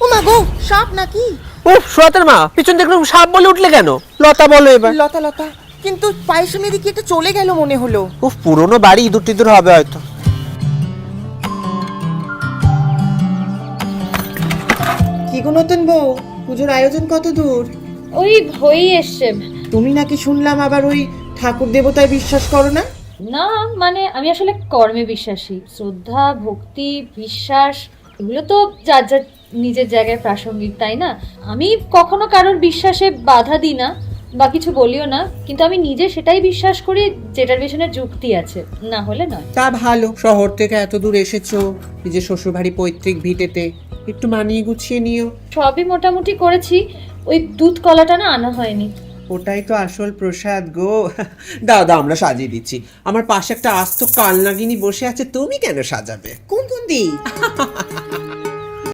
ও মা গো, সাপ নাকি? উফ, সুরাতের মা, পিছন দেখলাম সাপ বলে উঠলে কেন? লতা বলো এবার। লতা লতা, কিন্তু পায়ের দিকে এটা চলে গেল মনে হলো। উফ, পুরনো বাড়ি, ইঁদুর টিঁদুর হবে হয়তো। কি গো নতুন বউ, পুজোর আয়োজন কত দূর? ওই হয়েই এসছে। তুমি নাকি শুনলাম আবার ওই ঠাকুর দেবতায় বিশ্বাস করো না? না মানে আমি আসলে কর্মে বিশ্বাসী। শ্রদ্ধা, ভক্তি, বিশ্বাস এগুলো তো যার যার নিজের জায়গায় প্রাসঙ্গিক, তাই না? আমি কখনো কারোর বিশ্বাসে বাধা দিই না বা কিছু বলিও না, কিন্তু আমি নিজে সেটাই বিশ্বাস করি যেটার পেছনে যুক্তি আছে, না হলে নয়। তা ভালো, শহর থেকে এত দূর এসেছো, নিজের শ্বশুরবাড়ি পৈতৃক ভিটেতে, একটু মানিয়ে গুছিয়ে নিও। সবই মোটামুটি করেছি, ওই দুধ কলাটা না আনা হয়নি। ওটাই তো আসল প্রসাদ গো। দাও দাও, আমরা সাজিয়ে দিচ্ছি। আমার পাশে একটা আস্ত কালনাগিনী বসে আছে, তুমি কেন সাজাবে? কোন কোন দিক?